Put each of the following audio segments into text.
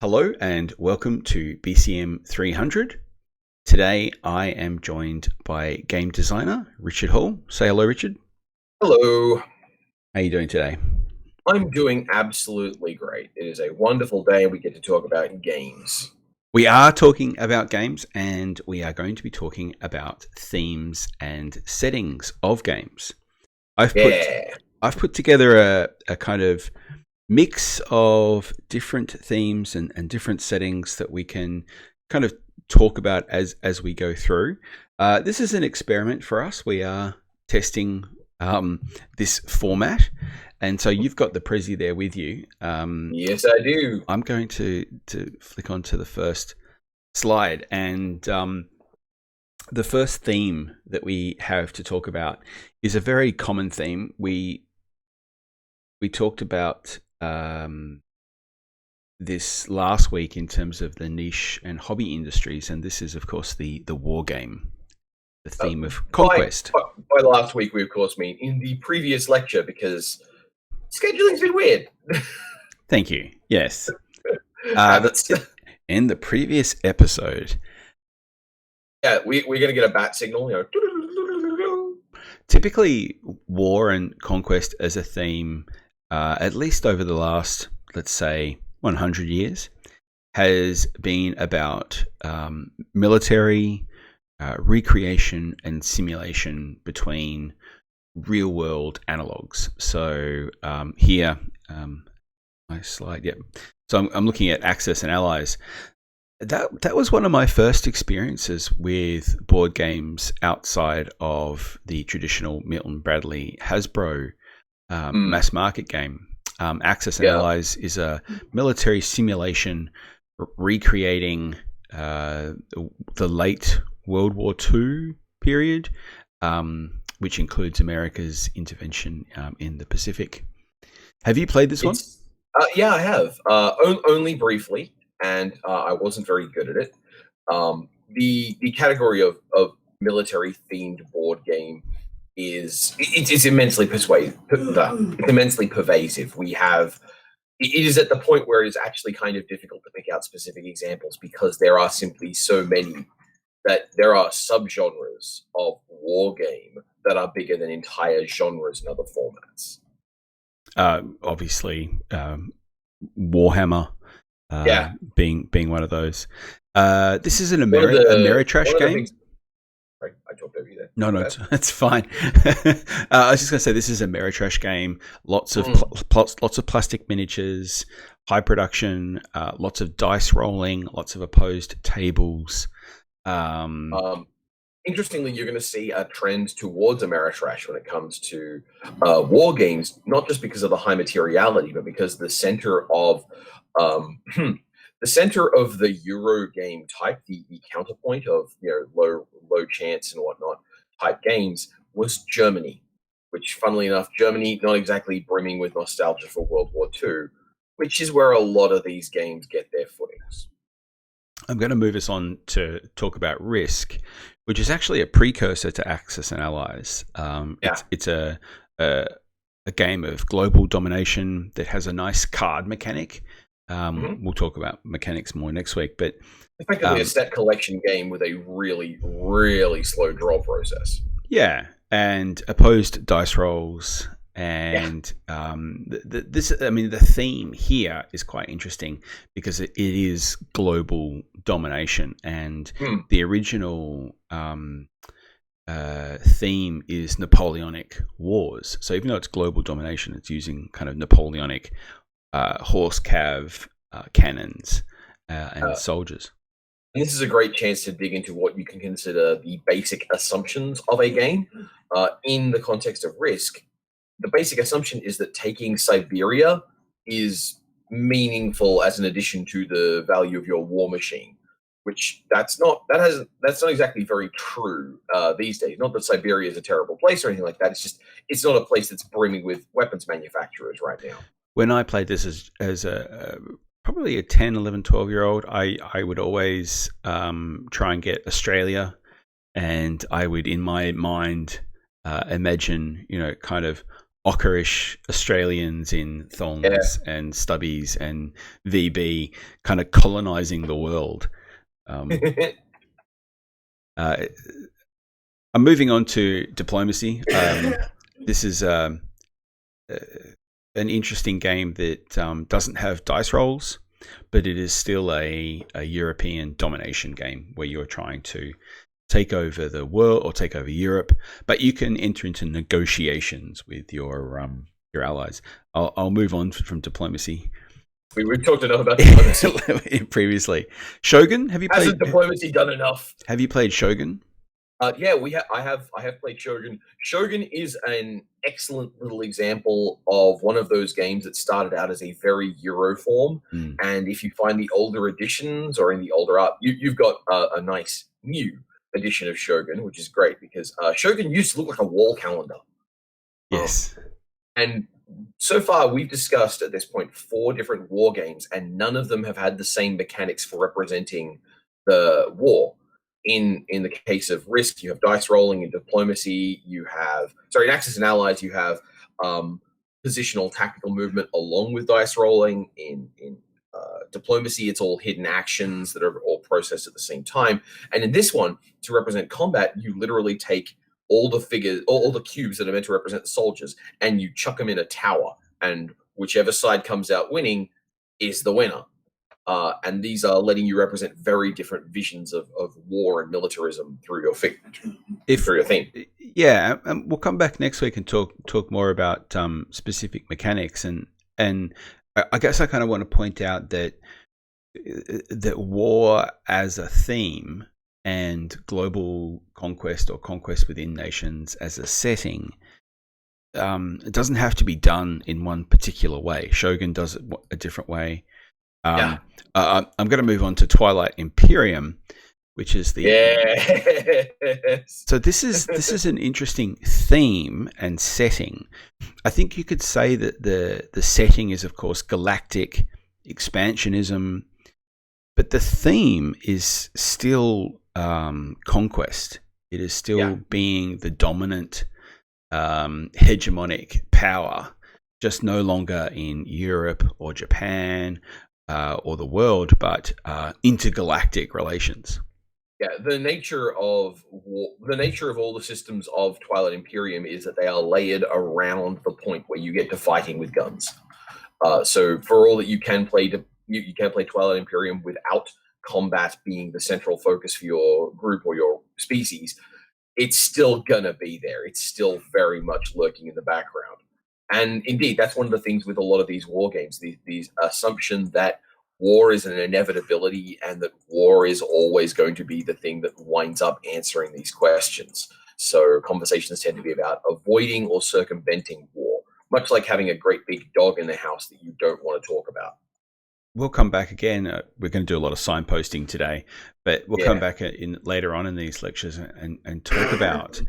Hello and welcome to BCM300. Today I am joined by game designer Richard Hall. Say hello, Richard. Hello. How are you doing today? I'm doing absolutely great. It is a wonderful day and we get to talk about games. We are talking about games and we are going to be talking about themes and settings of games. I've put together a kind of mix of different themes and different settings that we can kind of talk about as we go through. This is an experiment for us. We are testing this format, and so you've got the Prezi there with you. Yes, I do. I'm going to flick onto the first slide, and the first theme that we have to talk about is a very common theme. We talked about this last week in terms of the niche and hobby industries, and this is, of course, the war game, the theme of conquest. By last week, we of course mean in the previous lecture because scheduling's been weird. Thank you. Yes. In the previous episode. Yeah, we're going to get a bat signal. Typically, war and conquest as a theme, at least over the last, let's say, 100 years, has been about military recreation and simulation between real-world analogs. So here, my slide, yep. So I'm looking at Axis and Allies. That was one of my first experiences with board games outside of the traditional Milton Bradley Hasbro mass market game. Axis and Allies is a military simulation recreating the late World War II period, which includes America's intervention in the Pacific. Have you played this one? Yeah, I have. Only briefly, and I wasn't very good at it. The category of military themed board game is immensely immensely pervasive. It is at the point where it is actually kind of difficult to pick out specific examples because there are simply so many that there are subgenres of war game that are bigger than entire genres in other formats. Obviously, Warhammer being one of those. This is an Ameritrash game. I talked over you there. No, it's fine. I was just going to say this is a Ameritrash game. Lots of lots of plastic miniatures, high production, lots of dice rolling, lots of opposed tables. Interestingly, you're going to see a trend towards Ameritrash when it comes to war games, not just because of the high materiality, but because the center of the Euro game type, the counterpoint of low chance and whatnot type games was Germany, which, funnily enough, Germany not exactly brimming with nostalgia for World War II, which is where a lot of these games get their footings. I'm going to move us on to talk about Risk, which is actually a precursor to Axis and Allies. It's a game of global domination that has a nice card mechanic. We'll talk about mechanics more next week, but effectively a set collection game with a really, really slow draw process. Yeah, and opposed dice rolls, and the theme here is quite interesting because it is global domination, and the original theme is Napoleonic Wars. So even though it's global domination, it's using kind of Napoleonic horse cav cannons and soldiers. And this is a great chance to dig into what you can consider the basic assumptions of a game. In the context of Risk, the basic assumption is that taking Siberia is meaningful as an addition to the value of your war machine, which that's not exactly very true these days. Not that Siberia is a terrible place or anything like that. It's not a place that's brimming with weapons manufacturers right now. When I played this as a probably a 10, 11, 12-year-old, I would always try and get Australia, and I would, in my mind, imagine, kind of ockerish Australians in thongs and stubbies and VB kind of colonizing the world. I'm moving on to diplomacy. This is an interesting game that doesn't have dice rolls, but it is still a European domination game where you're trying to take over the world or take over Europe, but you can enter into negotiations with your allies. I'll move on from diplomacy. We've talked enough about diplomacy previously. Shogun, have you played? Hasn't diplomacy done enough? Have you played Shogun? Yeah, I have played Shogun. Shogun is an excellent little example of one of those games that started out as a very Euro form, and if you find the older editions or in the older art, you've got a nice new edition of Shogun, which is great because Shogun used to look like a wall calendar. Yes. And so far, we've discussed at this point 4 different war games, and none of them have had the same mechanics for representing the war. In the case of Risk, you have dice rolling. In diplomacy, in Axis and Allies, you have positional tactical movement along with dice rolling. In diplomacy, it's all hidden actions that are all processed at the same time. And in this one, to represent combat, you literally take all the figures, all the cubes that are meant to represent the soldiers, and you chuck them in a tower. And whichever side comes out winning is the winner. And these are letting you represent very different visions of war and militarism through your theme. Yeah, we'll come back next week and talk more about specific mechanics. And I guess I kind of want to point out that war as a theme and global conquest or conquest within nations as a setting, it doesn't have to be done in one particular way. Shogun does it a different way. I'm going to move on to Twilight Imperium, which is the So this is an interesting theme and setting. I think you could say that the setting is, of course, galactic expansionism, but the theme is still conquest. It is still being the dominant hegemonic power, just no longer in Europe or Japan or the world, but intergalactic relations. Yeah, the nature of all the systems of Twilight Imperium is that they are layered around the point where you get to fighting with guns. So for all that you can play Twilight Imperium without combat being the central focus for your group or your species, it's still gonna be there. It's still very much lurking in the background. And indeed, that's one of the things with a lot of these war games, these assumption that war is an inevitability and that war is always going to be the thing that winds up answering these questions. So conversations tend to be about avoiding or circumventing war, much like having a great big dog in the house that you don't want to talk about. We'll come back again. We're going to do a lot of signposting today, but we'll come back later on in these lectures and talk about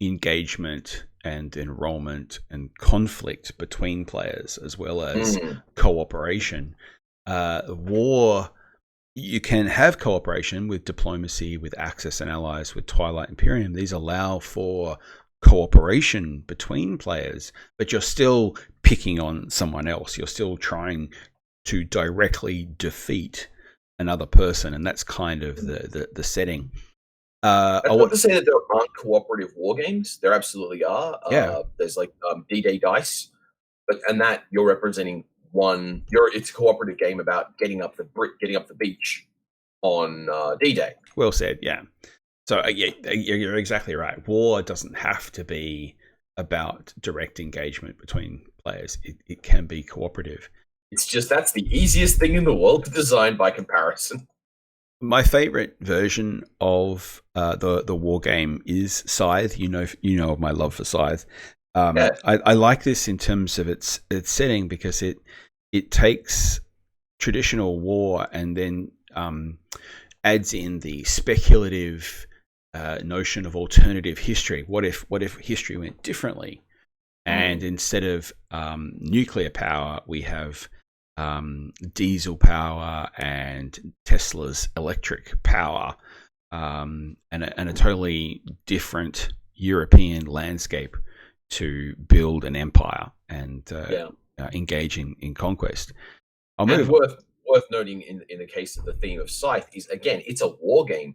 engagement and enrollment and conflict between players, as well as cooperation. War, you can have cooperation with diplomacy, with Axis and Allies, with Twilight Imperium. These allow for cooperation between players, but you're still picking on someone else. You're still trying to directly defeat another person, and that's kind of the setting. That's not to say that there aren't cooperative war games. There absolutely are. There's like D-Day Dice, and that you're representing it's a cooperative game about getting up the beach on D-Day. Well said. Yeah. So you're exactly right. War doesn't have to be about direct engagement between players. It can be cooperative. It's just that's the easiest thing in the world to design by comparison. My favorite version of the war game is Scythe. You know of my love for Scythe. I like this in terms of its setting because it takes traditional war and then adds in the speculative notion of alternative history. What if history went differently? And instead of nuclear power, we have diesel power and Tesla's electric power, and a totally different European landscape to build an empire and engage in conquest. Worth noting in the case of the theme of Scythe is, again, it's a war game,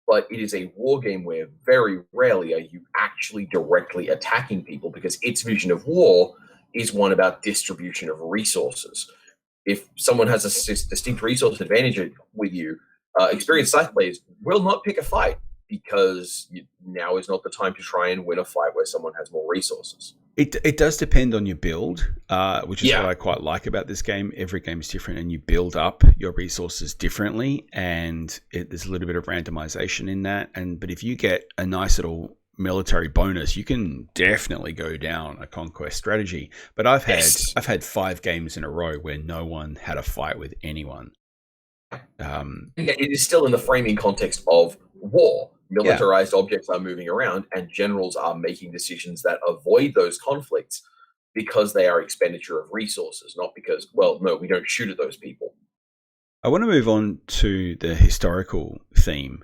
but it is a war game where very rarely are you actually directly attacking people, because its vision of war is one about distribution of resources. If someone has a distinct resource advantage with you, experienced Scythe players will not pick a fight, because now is not the time to try and win a fight where someone has more resources. It does depend on your build, which is what I quite like about this game. Every game is different, and you build up your resources differently, and there's a little bit of randomization in that. But if you get a nice little military bonus, you can definitely go down a conquest strategy. But I've had 5 games in a row where no one had a fight with anyone. It is still in the framing context of war. Militarized objects are moving around, and generals are making decisions that avoid those conflicts because they are expenditure of resources, not because, well, no, we don't shoot at those people. I want to move on to the historical theme,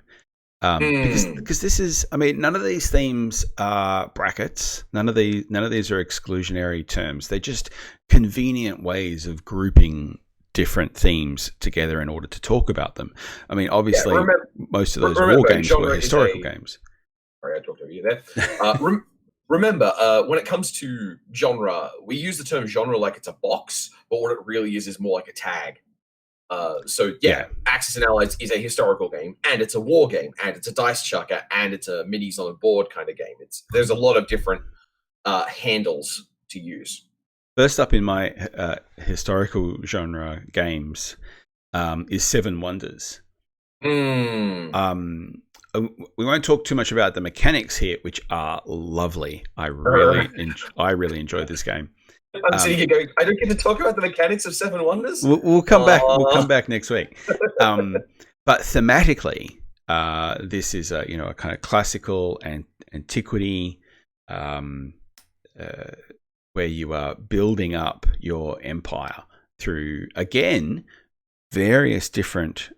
because this is, I mean, none of these themes are brackets. None of these are exclusionary terms. They're just convenient ways of grouping different themes together in order to talk about them. I mean, obviously, most of those war games were historical games. Sorry, I talked over you there. Remember, when it comes to genre, we use the term genre like it's a box, but what it really is more like a tag. Axis and Allies is a historical game, and it's a war game, and it's a dice chucker, and it's a minis on a board kind of game. There's a lot of different handles to use. First up in my historical genre games is Seven Wonders. We won't talk too much about the mechanics here, which are lovely. I really enjoyed this game. I'm sitting here going, I don't get to talk about the mechanics of Seven Wonders. We'll come back. We'll come back next week. But thematically, this is a kind of classical and antiquity. Where you are building up your empire through, again, various different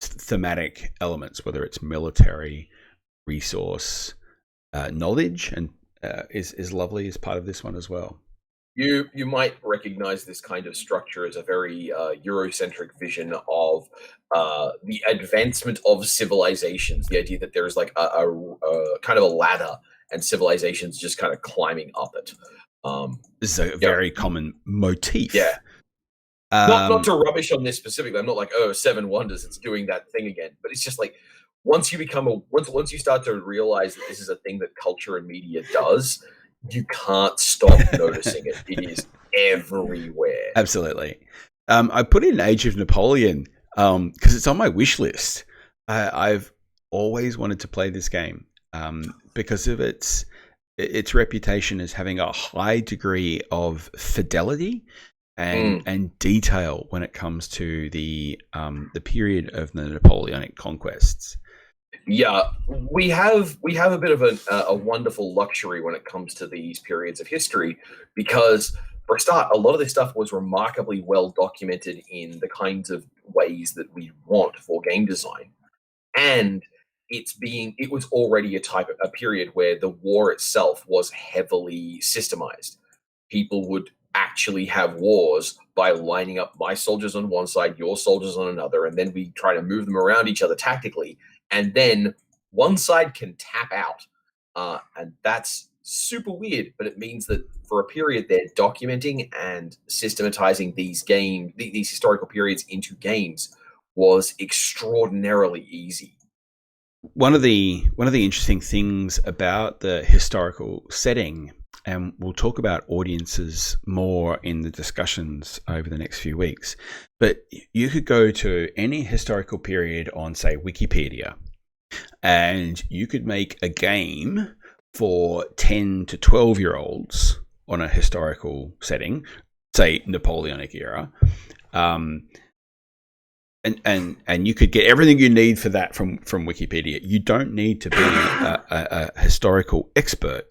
thematic elements, whether it's military, resource, knowledge, and is lovely as part of this one as well. You might recognize this kind of structure as a very Eurocentric vision of the advancement of civilizations, the idea that there's like a kind of a ladder, and civilizations just kind of climbing up it. This is a very common motif. Yeah. Not to rubbish on this specifically. I'm not like, Seven Wonders, it's doing that thing again. But it's just like, once you start to realize that this is a thing that culture and media does, you can't stop noticing it. It is everywhere. Absolutely. I put in Age of Napoleon because it's on my wish list. I've always wanted to play this game. Because of its reputation as having a high degree of fidelity and detail when it comes to the period of the Napoleonic conquests. Yeah, we have a bit of a wonderful luxury when it comes to these periods of history, because for a start, a lot of this stuff was remarkably well documented in the kinds of ways that we want for game design, and it was already a period where the war itself was heavily systemized. People would actually have wars by lining up my soldiers on one side, your soldiers on another, and then we try to move them around each other tactically, and then one side can tap out, and that's super weird, but it means that for a period they're documenting and systematizing these historical periods into games was extraordinarily easy. One of the interesting things about the historical setting, and we'll talk about audiences more in the discussions over the next few weeks, but you could go to any historical period on, say, Wikipedia, and you could make a game for 10 to 12-year-olds on a historical setting, say Napoleonic era, and you could get everything you need for that from Wikipedia. You don't need to be a historical expert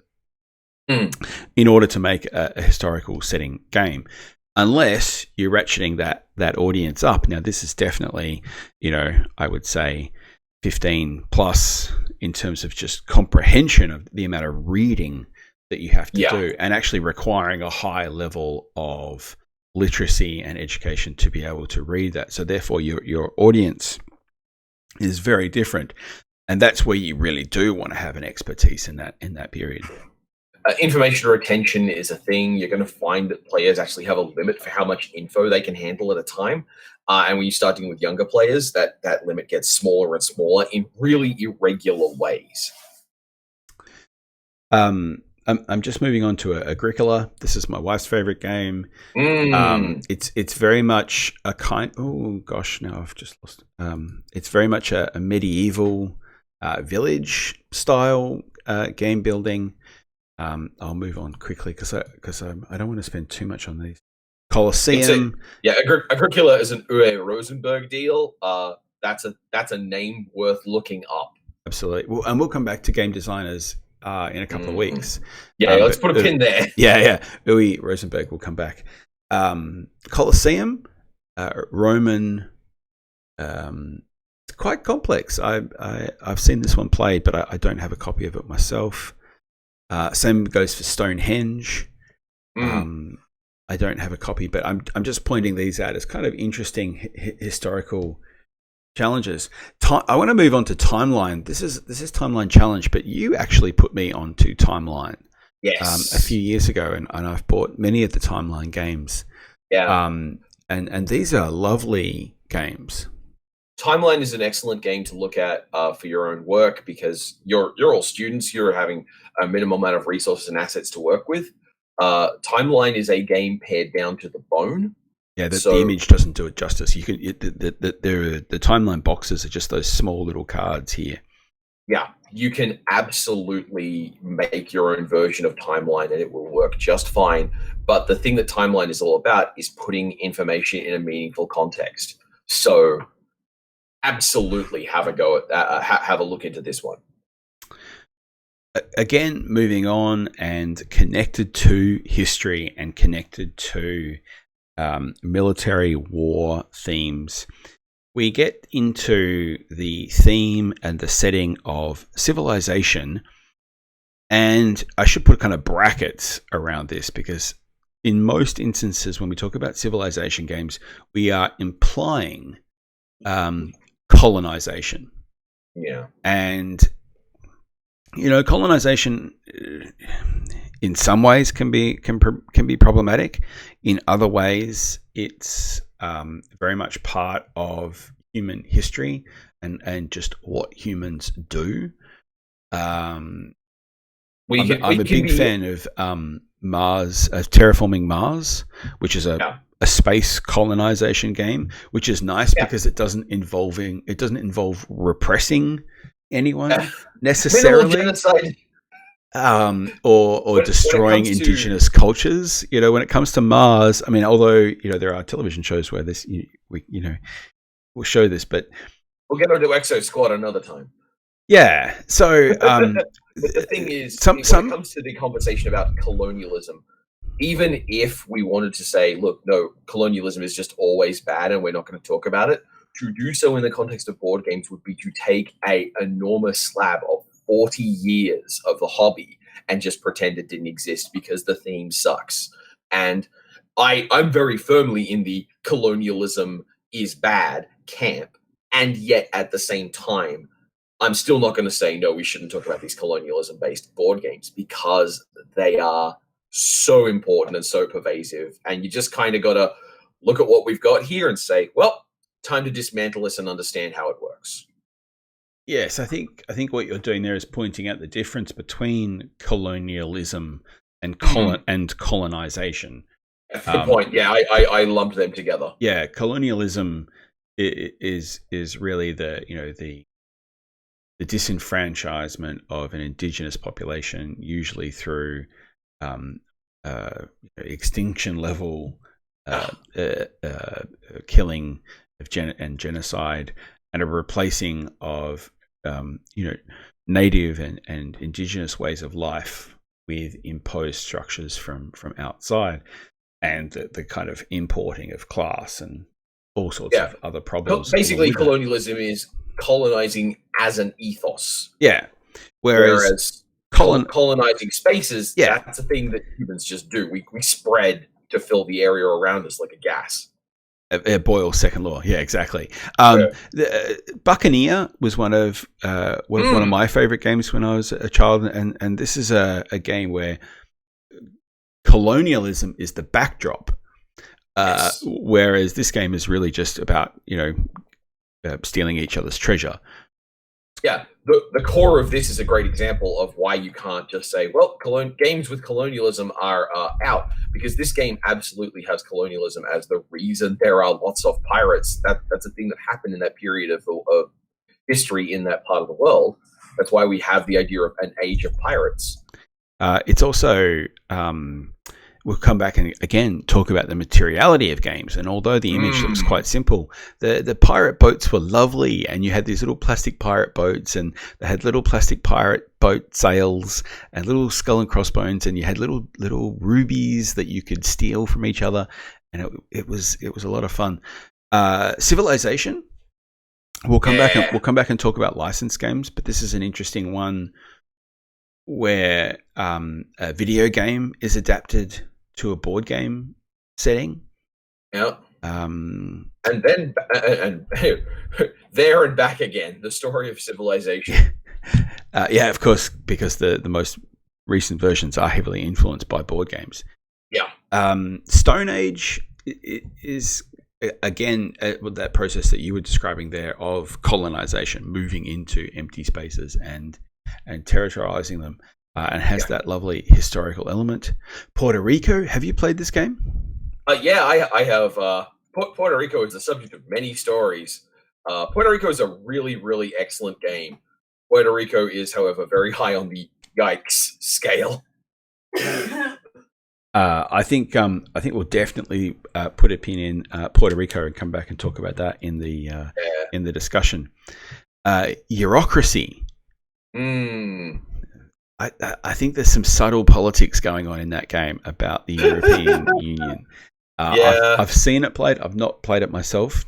in order to make a historical setting game, unless you're ratcheting that audience up. Now, this is definitely, I would say, 15 plus in terms of just comprehension of the amount of reading that you have to do, and actually requiring a high level of literacy and education to be able to read that. So therefore your audience is very different, and that's where you really do want to have an expertise in that period. Information retention is a thing. You're going to find that players actually have a limit for how much info they can handle at a time. And when you start dealing with younger players, that limit gets smaller and smaller in really irregular ways. I'm just moving on to Agricola. This is my wife's favorite game. It's very much a kind. Oh gosh, now I've just lost. It's very much a medieval village style game building. I'll move on quickly because I don't want to spend too much on these. Colosseum. Agricola is an Uwe Rosenberg deal. That's a name worth looking up. Absolutely. Well, and we'll come back to game designers in a couple of weeks. Let's put a pin there. Uwe Rosenberg will come back. Colosseum, Roman. It's quite complex. I've seen this one played, but I don't have a copy of it myself. Same goes for Stonehenge. I don't have a copy, but I'm just pointing these out as kind of interesting historical challenges. I want to move on to Timeline. This is Timeline Challenge, but you actually put me onto Timeline a few years ago, and I've bought many of the Timeline games. And these are lovely games. Timeline is an excellent game to look at for your own work, because you're all students. You're having a minimum amount of resources and assets to work with. Timeline is a game pared down to the bone. Yeah, the image doesn't do it justice. You can the Timeline boxes are just those small little cards here. Yeah, you can absolutely make your own version of Timeline and it will work just fine. But the thing that Timeline is all about is putting information in a meaningful context. So absolutely have a go at have a look into this one. Again, moving on and connected to history and connected to military war themes, we get into the theme and the setting of civilization. And I should put kind of brackets around this, because in most instances when we talk about civilization games, we are implying colonization. Yeah. And colonization in some ways can be problematic. In other ways, it's very much part of human history and just what humans do. I'm a big fan of Mars, terraforming Mars, which is a space colonization game, which is nice because it doesn't involve repressing anyone necessarily, or destroying indigenous cultures. When it comes to Mars, I mean, although there are television shows where this we'll show this, but we'll get onto Exo Squad another time. Yeah. So the thing is, when it comes to the conversation about colonialism, even if we wanted to say, look, no, colonialism is just always bad and we're not going to talk about it, to do so in the context of board games would be to take a enormous slab of 40 years of the hobby and just pretend it didn't exist because the theme sucks. And I'm very firmly in the colonialism is bad camp. And yet at the same time, I'm still not going to say, no, we shouldn't talk about these colonialism-based board games, because they are so important and so pervasive. And you just kind of got to look at what we've got here and say, well, time to dismantle this and understand how it works. Yes, I think what you're doing there is pointing out the difference between colonialism and colonization. Good point. Yeah, I lumped them together. Yeah, colonialism is really the disenfranchisement of an indigenous population, usually through extinction level killing and genocide, and a replacing of native and indigenous ways of life with imposed structures from outside, and the kind of importing of class and all sorts of other problems. Basically, colonialism is colonizing as an ethos. Yeah. Whereas colonizing spaces, yeah, that's a thing that humans just do. We spread to fill the area around us like a gas. Boyle's second law. Yeah, exactly. Buccaneer was one of my favorite games when I was a child, and this is a game where colonialism is the backdrop, whereas this game is really just about stealing each other's treasure. Yeah, the core of this is a great example of why you can't just say, well, games with colonialism are out, because this game absolutely has colonialism as the reason there are lots of pirates. That's a thing that happened in that period of history in that part of the world. That's why we have the idea of an age of pirates. It's also... we'll come back and again talk about the materiality of games. And although the image looks quite simple, the pirate boats were lovely, and you had these little plastic pirate boats, and they had little plastic pirate boat sails and little skull and crossbones, and you had little rubies that you could steal from each other, and it was a lot of fun. Civilization. We'll come back and talk about licensed games, but this is an interesting one where a video game is adapted to a board game setting. Yeah. And then there and back again, the story of Civilization. Yeah, of course, because the most recent versions are heavily influenced by board games. Yeah. Stone Age is, again, that process that you were describing there of colonization, moving into empty spaces and territorializing them. And has that lovely historical element. Puerto Rico, have you played this game? Yeah, I have. Puerto Rico is the subject of many stories. Puerto Rico is a really, really excellent game. Puerto Rico is, however, very high on the yikes scale. I think we'll definitely put a pin in Puerto Rico and come back and talk about that in the discussion. Bureaucracy. I think there's some subtle politics going on in that game about the European Union. I've seen it played. I've not played it myself.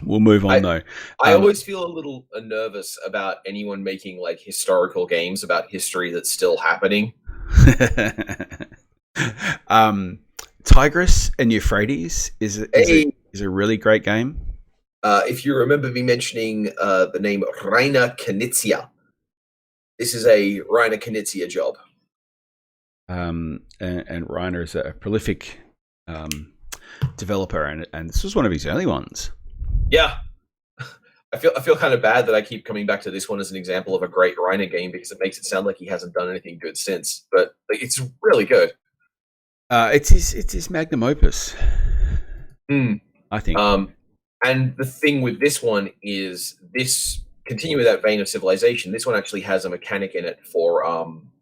We'll move on, though. I always feel a little nervous about anyone making historical games about history that's still happening. Tigris and Euphrates is a really great game. If you remember me mentioning the name Rainer Knizia, this is a Rainer Knizia job. And Rainer is a prolific developer, and this was one of his early ones. Yeah. I feel kind of bad that I keep coming back to this one as an example of a great Rainer game, because it makes it sound like he hasn't done anything good since. But it's really good. It's his magnum opus. I think. And the thing with this one is this. Continue with that vein of Civilization, this one actually has a mechanic in it for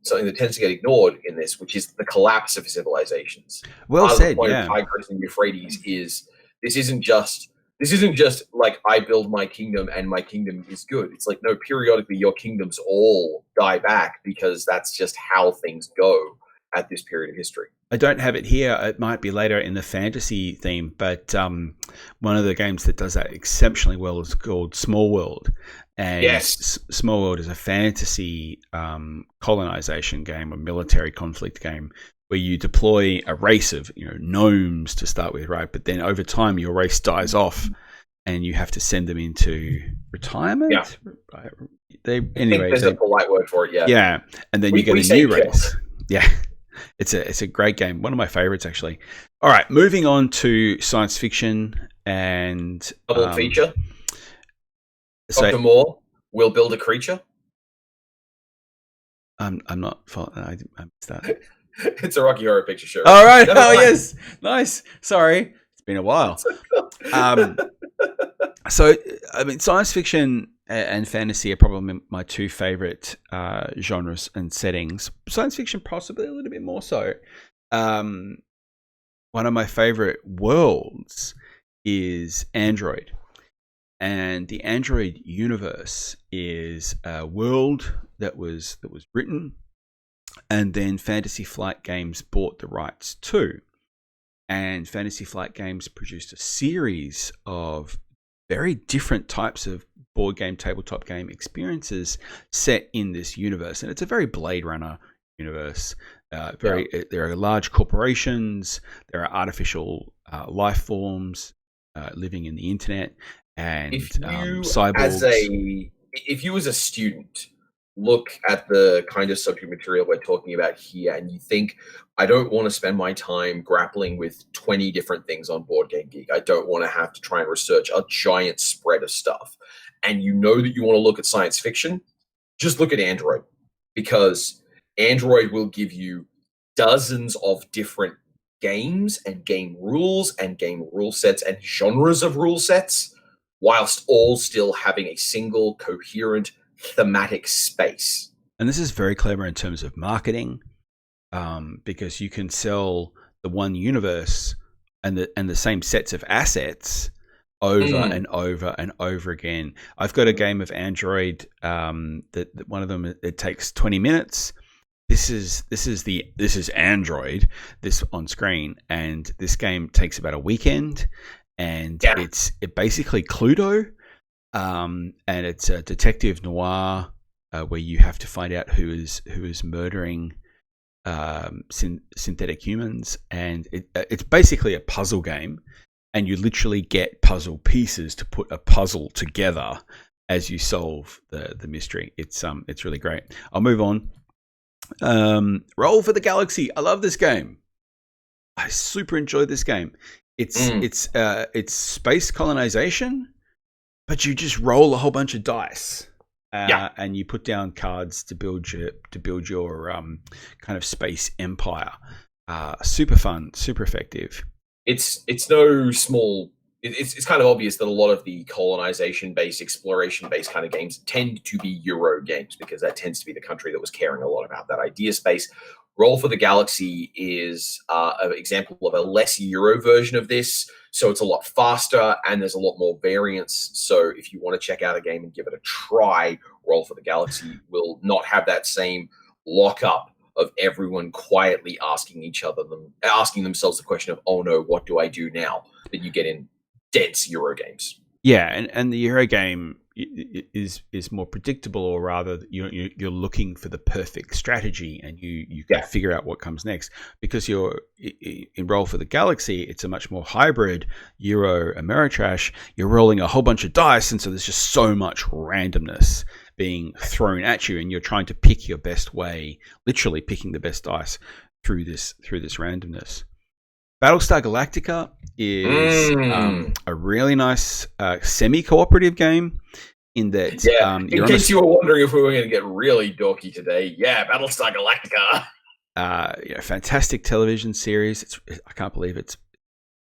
something that tends to get ignored in this, which is the collapse of civilizations. Well said. The point of Tigris and Euphrates is this isn't just like I build my kingdom and my kingdom is good. It's like, no, periodically your kingdoms all die back, because that's just how things go at this period of history. I don't have it here. It might be later in the fantasy theme, but one of the games that does that exceptionally well is called Small World. And yes. Small World is a fantasy colonization game, a military conflict game, where you deploy a race of gnomes to start with, right? But then over time, your race dies off, and you have to send them into retirement. Yeah. Anyway, there's a polite word for it. Yeah. Yeah, and then you get a new race. Yeah. It's a great game. One of my favorites, actually. All right, moving on to science fiction and double feature. Dr. Moore will build a creature. I'm not. I missed that. It's a Rocky Horror Picture Show. All right. Yes. Nice. Sorry, it's been a while. So, I mean, science fiction and fantasy are probably my two favorite genres and settings. Science fiction, possibly a little bit more so. One of my favorite worlds is Android. And the Android universe is a world that was written, and then Fantasy Flight Games bought the rights to. And Fantasy Flight Games produced a series of very different types of board game, tabletop game experiences set in this universe. And it's a very Blade Runner universe. There are large corporations, there are artificial life forms living in the internet, and cyborgs. If you as a student look at the kind of subject material we're talking about here and you think, I don't want to spend my time grappling with 20 different things on Board Game Geek, I don't want to have to try and research a giant spread of stuff, and you know that you want to look at science fiction, just look at Android, because Android will give you dozens of different games and game rules and game rule sets and genres of rule sets, whilst all still having a single coherent thematic space. And this is very clever in terms of marketing, because you can sell the one universe and the same sets of assets over and over and over again. I've got a game of Android that one of them, it takes 20 minutes. This is Android, this on screen, and this game takes about a weekend, and it's basically Cluedo, and it's a detective noir where you have to find out who is murdering synthetic humans, and it's basically a puzzle game, and you literally get puzzle pieces to put a puzzle together as you solve the mystery. It's really great. I'll move on. Roll for the Galaxy. I love this game. I super enjoyed this game. It's space colonization, but you just roll a whole bunch of dice, and you put down cards to build your kind of space empire. Super fun, super effective. It's no small. It's kind of obvious that a lot of the colonization-based, exploration-based kind of games tend to be Euro games, because that tends to be the country that was caring a lot about that idea space. Roll for the Galaxy is an example of a less Euro version of this, so it's a lot faster and there's a lot more variance. So if you want to check out a game and give it a try, Roll for the Galaxy will not have that same lockup of everyone quietly asking themselves the question of, oh no, what do I do now, that you get in dense Euro games. Yeah, and the Euro game is more predictable, or rather, you're looking for the perfect strategy, and you can figure out what comes next. Because you're in Roll for the Galaxy, it's a much more hybrid Euro Ameritrash. You're rolling a whole bunch of dice, and so there's just so much randomness being thrown at you, and you're trying to pick your best way, literally picking the best dice through this randomness. Battlestar Galactica is a really nice semi-cooperative game in that... in case you were wondering if we were going to get really dorky today, Battlestar Galactica. Fantastic television series. I can't believe it's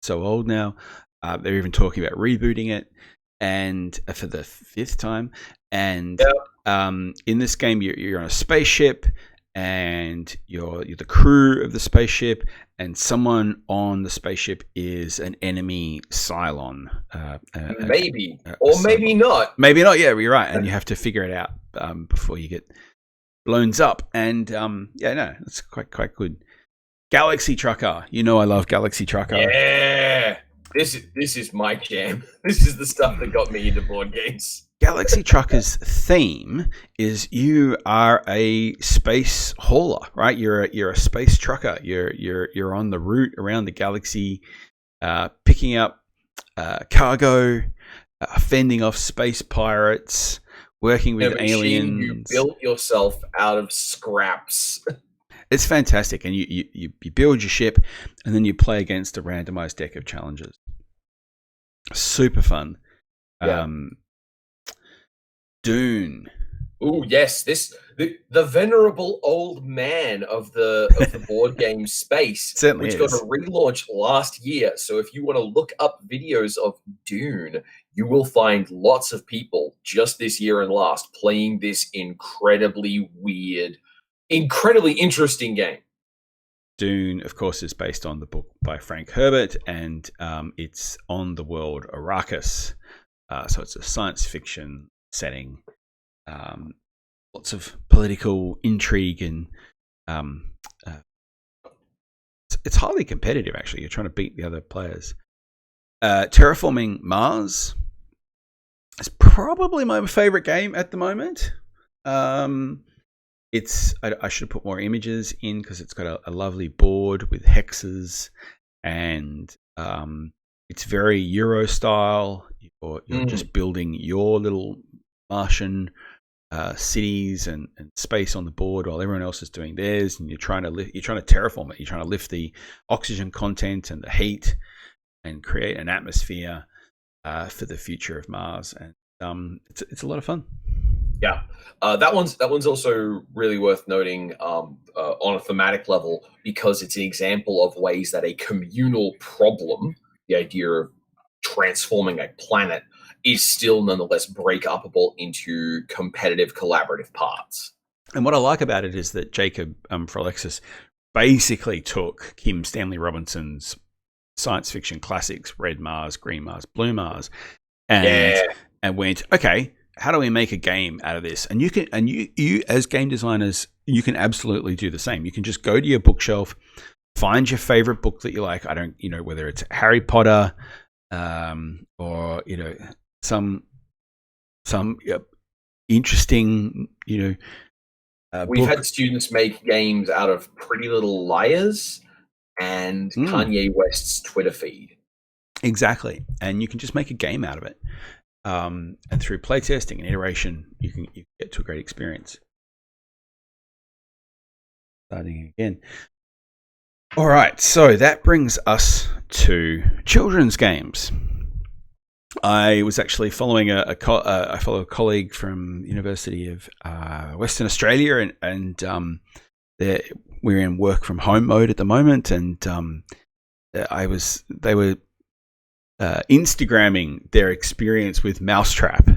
so old now. They're even talking about rebooting it, and for the 5th time. And in this game, you're on a spaceship, and you're the crew of the spaceship, and someone on the spaceship is an enemy Cylon. Maybe not. Maybe not, yeah, you're right. And you have to figure it out before you get blown up. And it's quite good. Galaxy Trucker. You know I love Galaxy Trucker. Yeah. This is my jam. This is the stuff that got me into board games. Galaxy Trucker's theme is you are a space hauler, right? You're a space trucker. You're on the route around the galaxy, picking up cargo, fending off space pirates, working with aliens. You built yourself out of scraps. It's fantastic, and you build your ship, and then you play against a randomized deck of challenges. Super fun. Yeah. Dune. Oh yes, the venerable old man of the board game space, certainly which got a relaunch last year. So if you want to look up videos of Dune, you will find lots of people just this year and last playing this incredibly weird, incredibly interesting game. Dune, of course, is based on the book by Frank Herbert, and it's on the world Arrakis. So it's a science fiction setting, lots of political intrigue, and it's highly competitive. Actually, you're trying to beat the other players. Terraforming Mars It's probably my favorite game at the moment. Um, I should have put more images in because it's got a lovely board with hexes, and it's very Euro style. You're just building your little Martian cities and space on the board while everyone else is doing theirs, and you're trying to terraform it. You're trying to lift the oxygen content and the heat and create an atmosphere for the future of Mars, and it's a lot of fun. Yeah, that one's also really worth noting on a thematic level because it's an example of ways that a communal problem, the idea of transforming a planet, is still nonetheless break upable into competitive collaborative parts. And what I like about it is that Jacob for Alexis basically took Kim Stanley Robinson's science fiction classics, Red Mars, Green Mars, Blue Mars, and went, okay, how do we make a game out of this? And you as game designers, you can absolutely do the same. You can just go to your bookshelf, find your favorite book that you like. I don't, whether it's Harry Potter, or some interesting, we've had students make games out of Pretty Little Liars and Kanye West's Twitter feed. Exactly, and you can just make a game out of it. And through playtesting and iteration, you can get to a great experience. Starting again. All right, so that brings us to children's games. I was actually following I follow a colleague from University of Western Australia, and we're in work from home mode at the moment, and they were Instagramming their experience with Mousetrap,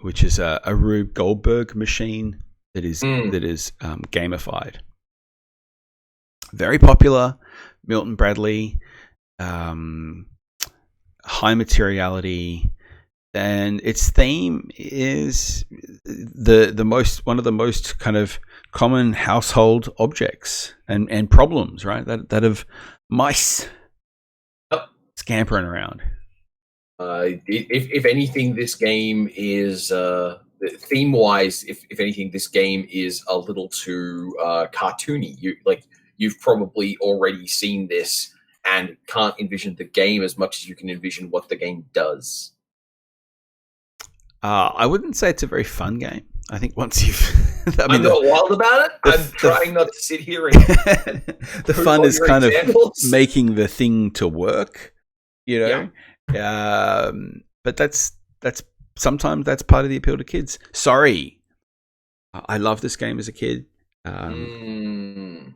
which is a Rube Goldberg machine that is gamified. Very popular, Milton Bradley, high materiality, and its theme is one of the most kind of common household objects and problems, right? That of mice scampering around. If anything, this game is theme-wise. If anything, this game is a little too cartoony. You've probably already seen this and can't envision the game as much as you can envision what the game does. I wouldn't say it's a very fun game. I think once you've... I'm not wild about it. I'm trying not to sit here and... the fun is kind examples. Of making the thing to work, Yeah. But that's sometimes that's part of the appeal to kids. Sorry. I love this game as a kid. You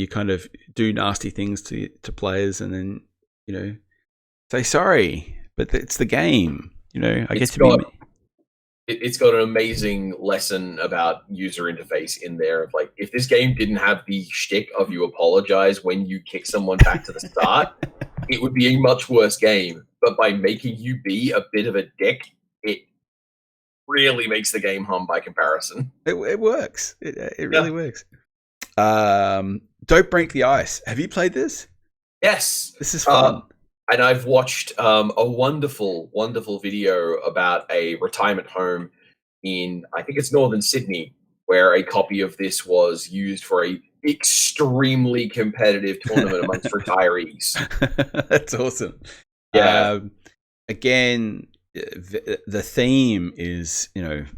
kind of do nasty things to players and then, say sorry, but it's the game. I get to be... It's got an amazing lesson about user interface in there. Of like, if this game didn't have the shtick of you apologize when you kick someone back to the start, it would be a much worse game. But by making you be a bit of a dick, it really makes the game hum by comparison. It works. It really works. Don't Break the Ice. Have you played this? Yes. This is fun. And I've watched a wonderful, wonderful video about a retirement home in, I think it's northern Sydney, where a copy of this was used for a extremely competitive tournament amongst retirees. That's awesome. Yeah. Again, the theme is,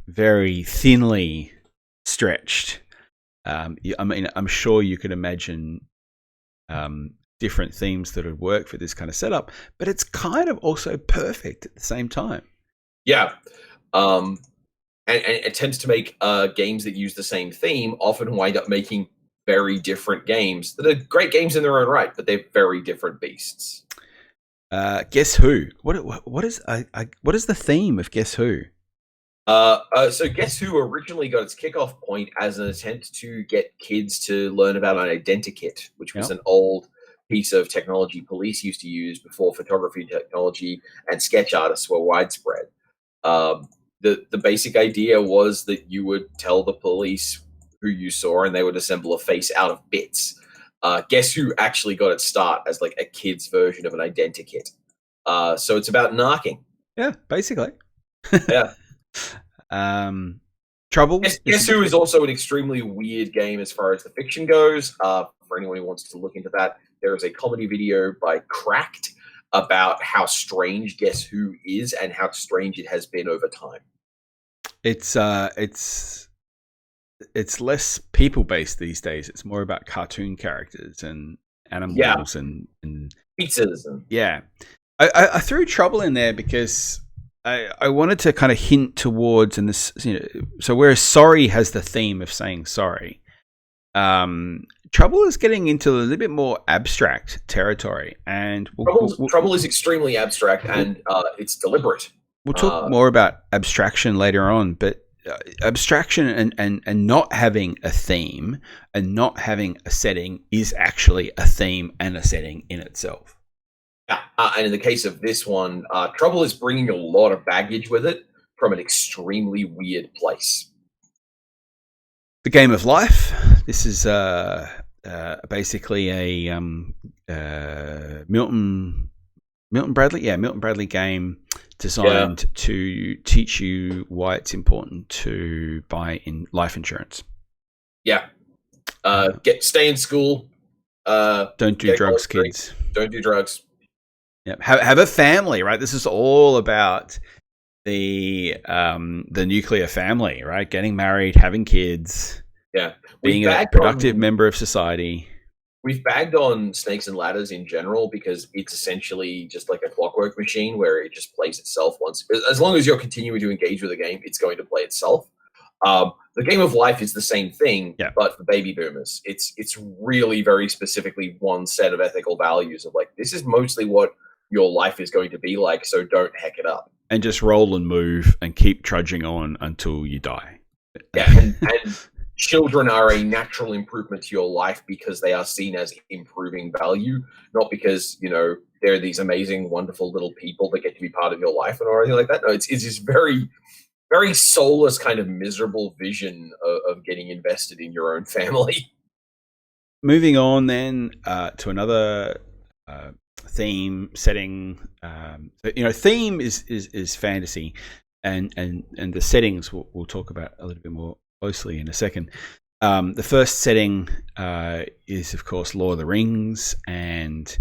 very thinly stretched. I'm sure you could imagine different themes that would work for this kind of setup, but it's kind of also perfect at the same time. Yeah. And it tends to make games that use the same theme often wind up making very different games that are great games in their own right, but they're very different beasts. Guess Who? What is the theme of Guess Who? So Guess Who originally got its kickoff point as an attempt to get kids to learn about an identikit, which was an old piece of technology police used to use before photography technology and sketch artists were widespread. The basic idea was that you would tell the police who you saw and they would assemble a face out of bits. Guess Who actually got its start as like a kid's version of an identikit. So it's about narking. Yeah, basically. Yeah. Trouble. Guess Who is also an extremely weird game as far as the fiction goes. For anyone who wants to look into that, there is a comedy video by Cracked about how strange Guess Who is and how strange it has been over time. It's less people based these days. It's more about cartoon characters and animals and pizzas. And yeah, I threw Trouble in there because I wanted to kind of hint towards, and this, so whereas Sorry has the theme of saying sorry, Trouble is getting into a little bit more abstract territory, and Trouble is extremely abstract and it's deliberate. We'll talk more about abstraction later on, but abstraction and not having a theme and not having a setting is actually a theme and a setting in itself. Yeah, and in the case of this one, Trouble is bringing a lot of baggage with it from an extremely weird place. The Game of Life. This is basically a Milton Bradley game designed to teach you why it's important to buy in life insurance. Yeah. Stay in school. Don't do drugs, kids. Don't do drugs. Yep. Have a family, right? This is all about the nuclear family, right? Getting married, having kids. Yeah. Being a productive member of society. We've bagged on Snakes and Ladders in general because it's essentially just like a clockwork machine where it just plays itself once. As long as you're continuing to engage with the game, it's going to play itself. The Game of Life is the same thing, but for baby boomers. It's really very specifically one set of ethical values of like, this is mostly what your life is going to be like, so don't heck it up. And just roll and move and keep trudging on until you die. Yeah, and children are a natural improvement to your life because they are seen as improving value, not because, they're these amazing, wonderful little people that get to be part of your life or anything like that. No, it's this very, very soulless kind of miserable vision of getting invested in your own family. Moving on then to another theme setting. Theme is fantasy, and the settings we'll talk about a little bit more closely in a second. The first setting is, of course, Lord of the Rings, and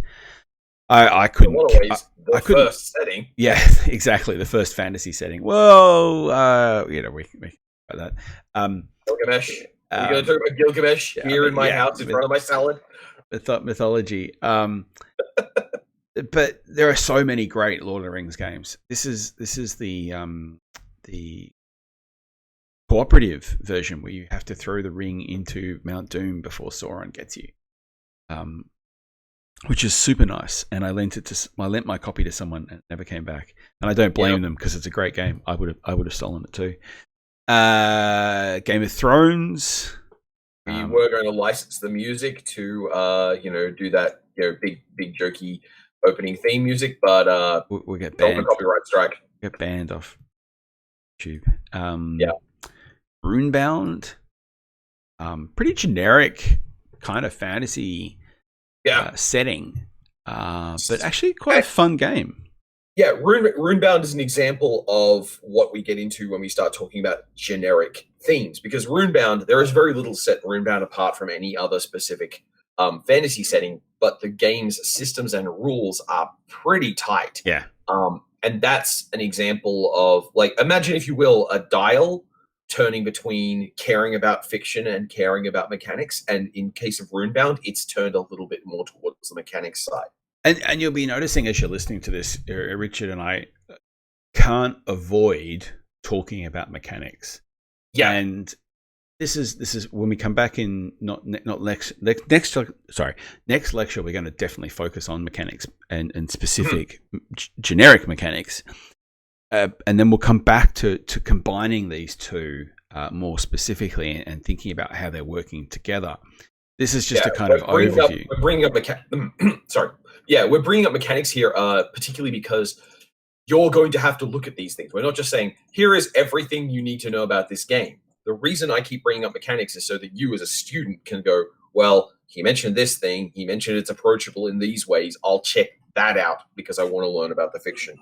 I couldn't. In a lot of ways, the first setting. Yeah, exactly. The first fantasy setting. Well, we can about that. Gilgamesh. Are you going to talk about Gilgamesh here in my house in front of my salad? Mythology. But there are so many great Lord of the Rings games. This is the cooperative version where you have to throw the ring into Mount Doom before Sauron gets you, which is super nice. And I lent my copy to someone and it never came back. And I don't blame them because it's a great game. I would have stolen it too. Game of Thrones. We were going to license the music to do that big jokey opening theme music, but we'll get banned. Copyright strike. Get banned off YouTube. Runebound. Pretty generic kind of fantasy setting, but actually quite a fun game. Yeah, Runebound is an example of what we get into when we start talking about generic themes, because Runebound, there is very little set in Runebound apart from any other specific fantasy setting, but the game's systems and rules are pretty tight. Yeah. And that's an example of, like, imagine, if you will, a dial turning between caring about fiction and caring about mechanics. And in case of Runebound, it's turned a little bit more towards the mechanics side. And you'll be noticing as you're listening to this, Richard and I can't avoid talking about mechanics. Yeah. And this is when we come back in next lecture, we're going to definitely focus on mechanics and specific generic mechanics. And then we'll come back to combining these two more specifically and thinking about how they're working together. This is just a kind of overview. We're bringing up mechanics here, particularly because you're going to have to look at these things. We're not just saying, here is everything you need to know about this game. The reason I keep bringing up mechanics is so that you as a student can go, well, he mentioned this thing. He mentioned it's approachable in these ways. I'll check that out because I want to learn about the fiction.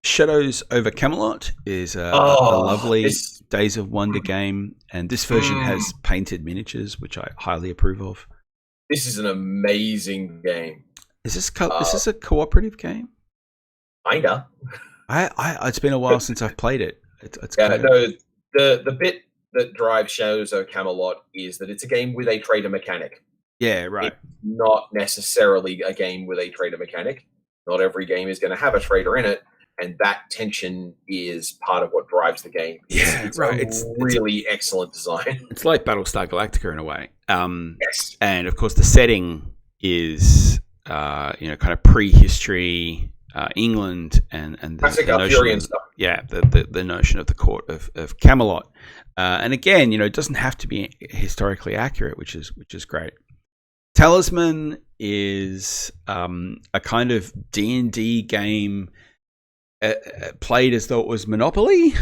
Shadows over Camelot is a lovely Days of Wonder game, and this version has painted miniatures, which I highly approve of. This is an amazing game. Is this a cooperative game? Kinda. It's been a while since I've played it. The bit that drives Shadows over Camelot is that it's a game with a trader mechanic. Yeah, right. It's not necessarily a game with a trader mechanic. Not every game is going to have a trader in it, and that tension is part of what drives the game. It's right. It's really excellent design. It's like Battlestar Galactica in a way. Yes. And of course, the setting is kind of prehistory England and the notion of, stuff. Yeah, the notion of the court of Camelot. And again, it doesn't have to be historically accurate, which is great. Talisman is a kind of D&D game played as though it was Monopoly.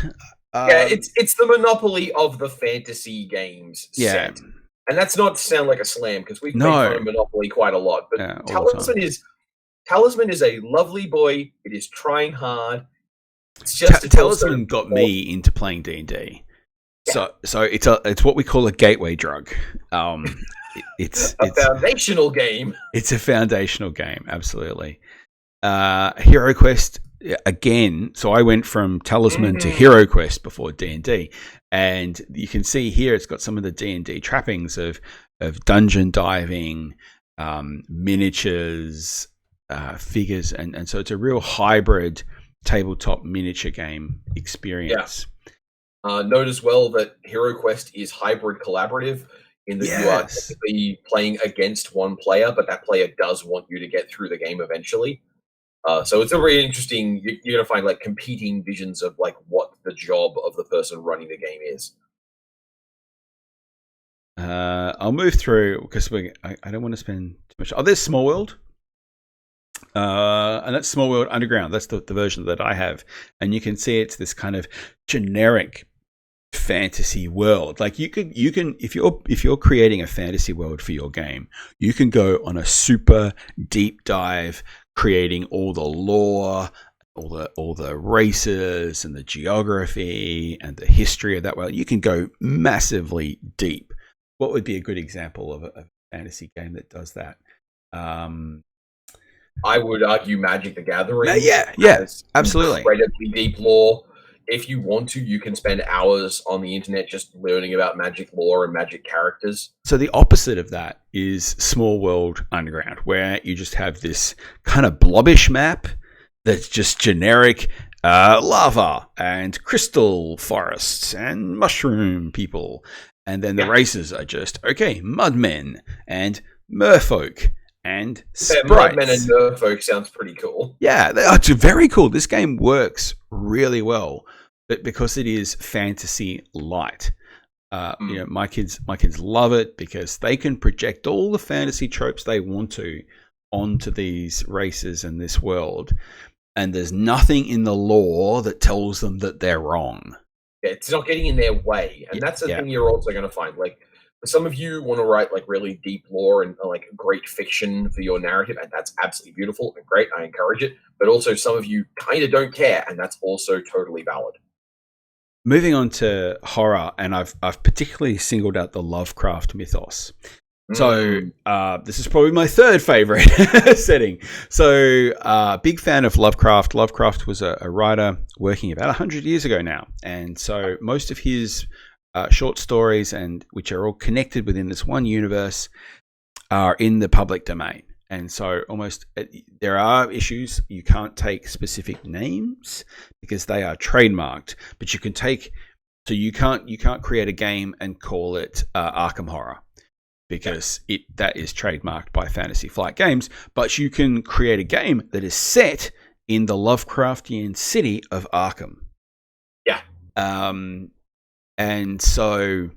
It's the Monopoly of the fantasy games set. And that's not to sound like a slam, because we've made fun of Monopoly quite a lot. But Talisman is a lovely boy. It is trying hard. It's just Talisman got me into playing D&D. Yeah. So it's what we call a gateway drug. It's a foundational game. It's a foundational game, absolutely. Hero Quest again. So I went from Talisman to Hero Quest before D&D, and you can see here it's got some of the D&D trappings of dungeon diving, miniatures, figures, and so it's a real hybrid tabletop miniature game experience. Yeah. Note as well that Hero Quest is hybrid collaborative, in that you are typically playing against one player, but that player does want you to get through the game eventually. So it's a really interesting. You're going to find like competing visions of like what the job of the person running the game is. I'll move through because I don't want to spend too much. Oh, there's Small World. And that's Small World Underground. That's the version that I have, and you can see it's this kind of generic fantasy world. Like you can if you're creating a fantasy world for your game, you can go on a super deep dive, creating all the lore, all the races and the geography and the history of that world. You can go massively deep. What would be a good example of a fantasy game that does that? I would argue Magic the Gathering. Yeah, absolutely. Incredibly deep lore. If you want to, you can spend hours on the internet just learning about Magic lore and Magic characters. So the opposite of that is Small World Underground, where you just have this kind of blobbish map that's just generic lava and crystal forests and mushroom people. And then the races are just, mudmen and merfolk. And sprites. Mudmen and merfolk sounds pretty cool. Yeah, it's very cool. This game works really well, but because it is fantasy light. My kids love it because they can project all the fantasy tropes they want to onto these races and this world, and there's nothing in the lore that tells them that they're wrong. Yeah, it's not getting in their way, and that's the thing you're also going to find. Like, some of you want to write like really deep lore and like great fiction for your narrative, and that's absolutely beautiful and great. I encourage it. But also some of you kind of don't care, and that's also totally valid. Moving on to horror, and I've particularly singled out the Lovecraft mythos. So this is probably my third favorite setting. So big fan of Lovecraft. Lovecraft was a writer working about 100 years ago now. And so most of his short stories, and which are all connected within this one universe, are in the public domain. And so there are issues. You can't take specific names because they are trademarked, but you can you can't create a game and call it Arkham Horror, because that is trademarked by Fantasy Flight Games. But you can create a game that is set in the Lovecraftian city of Arkham. Yeah. And so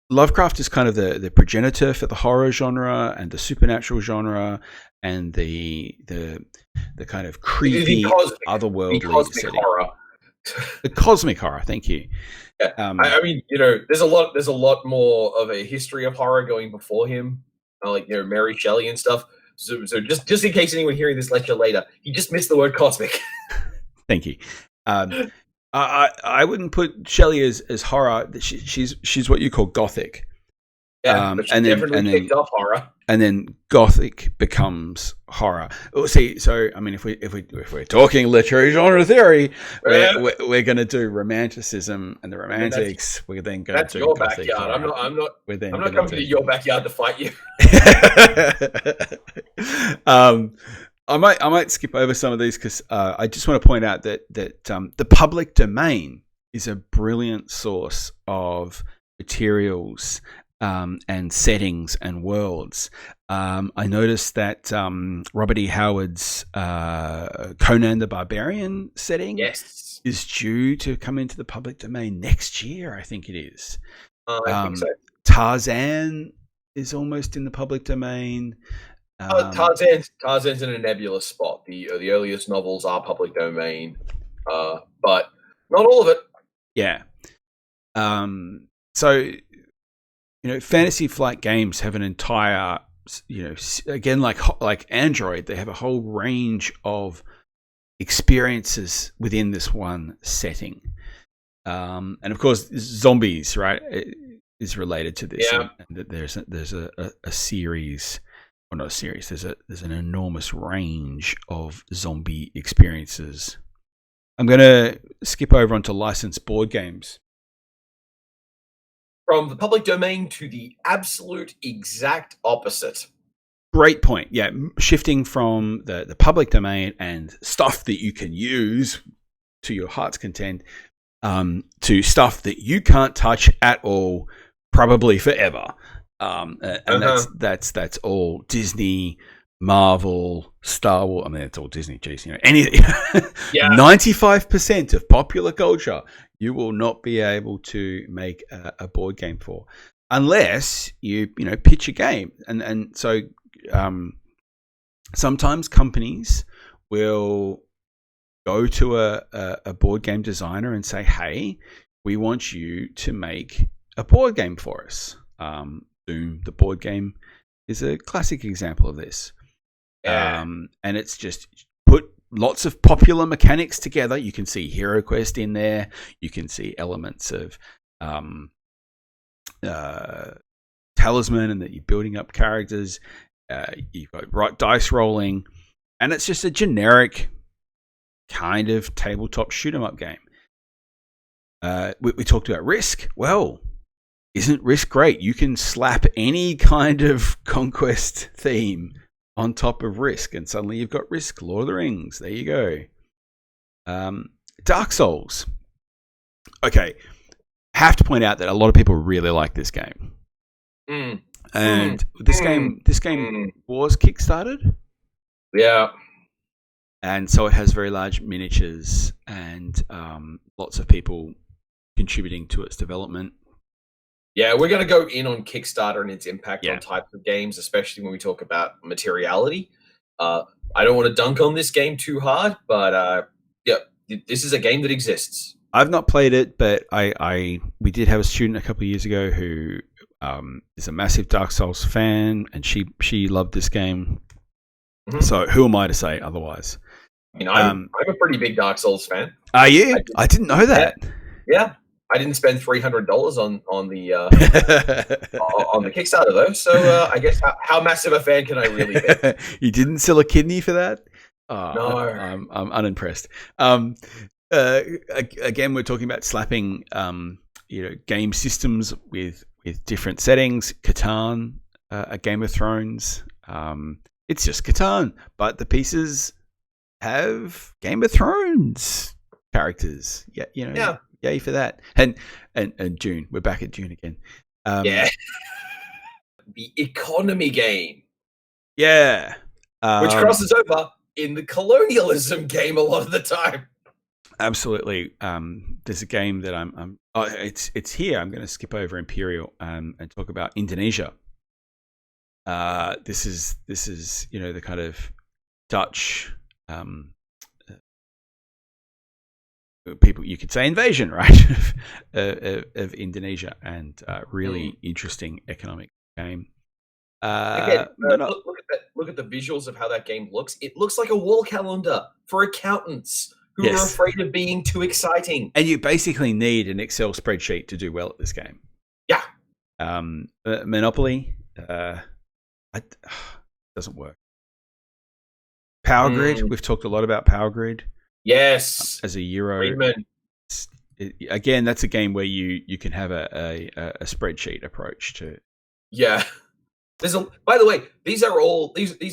Lovecraft is kind of the progenitor for the horror genre and the supernatural genre and the kind of creepy otherworldly setting. Horror. The cosmic horror. Thank you. Yeah. I mean, there's a lot more of a history of horror going before him, like Mary Shelley and stuff. So just in case anyone hearing this lecture later, he just missed the word cosmic. Thank you. I wouldn't put Shelley as horror. She's what you call gothic. Yeah, but she definitely picked up horror. And then gothic becomes horror. See, so I mean, if we're talking literary genre theory, we're going to do romanticism and the romantics. We're then going to do your gothic backyard. horror. I'm not coming to your backyard to fight you. I might skip over some of these because I just want to point out that the public domain is a brilliant source of materials and settings and worlds. I noticed that Robert E. Howard's Conan the Barbarian setting is due to come into the public domain next year. I think it is. I think so. Tarzan is almost in the public domain. Tarzan's in a nebulous spot. The earliest novels are public domain, but not all of it. Yeah. So, Fantasy Flight Games have an entire, again, like Android, they have a whole range of experiences within this one setting. And of course, zombies, right, is related to this. Yeah. And there's a series, or not a series. There's an enormous range of zombie experiences. I'm going to skip over onto licensed board games. From the public domain to the absolute exact opposite. Great point. Yeah, shifting from the public domain and stuff that you can use to your heart's content to stuff that you can't touch at all, probably forever. And that's all Disney, Marvel, Star Wars. I mean, it's all Disney. Geez, anything. 95% of popular culture you will not be able to make a board game for, unless you pitch a game. And so sometimes companies will go to a board game designer and say, "Hey, we want you to make a board game for us." Doom, the board game, is a classic example of this. And it's just put lots of popular mechanics together. You can see Hero Quest in there. You can see elements of Talisman, and that you're building up characters. You've got dice rolling, and it's just a generic kind of tabletop shoot 'em up game. We talked about Risk. Well, isn't Risk great? You can slap any kind of conquest theme on top of Risk, and suddenly you've got Risk, Lord of the Rings. There you go. Dark Souls. Okay, have to point out that a lot of people really like this game, and this game was kickstarted. Yeah, and so it has very large miniatures and lots of people contributing to its development. Yeah, we're going to go in on Kickstarter and its impact on types of games, especially when we talk about materiality. I don't want to dunk on this game too hard, but this is a game that exists. I've not played it, but we did have a student a couple of years ago who is a massive Dark Souls fan, and she loved this game. Mm-hmm. So who am I to say otherwise? I mean, I'm a pretty big Dark Souls fan. Are you? I didn't know that. Yeah. I didn't spend $300 on the on the Kickstarter though, so I guess how massive a fan can I really be? You didn't sell a kidney for that? No, I'm unimpressed. Again, we're talking about slapping game systems with different settings. Catan, a Game of Thrones. It's just Catan, but the pieces have Game of Thrones characters. Yeah. Yay for that. And Dune. We're back at Dune again. The economy game. Yeah. Which crosses over in the colonialism game a lot of the time. Absolutely. There's a game that it's here. I'm going to skip over Imperial and talk about Indonesia. This is the kind of Dutch people, you could say invasion, right, of Indonesia, and really interesting economic game. Again, look look at the visuals of how that game looks. It looks like a wall calendar for accountants who are Yes. afraid of being too exciting. And you basically need an Excel spreadsheet to do well at this game. Yeah. Monopoly doesn't work. Power Grid. We've talked a lot about Power Grid. Yes. As a Euro. Friedman. Again, that's a game where you can have a spreadsheet approach to. Yeah. By the way, these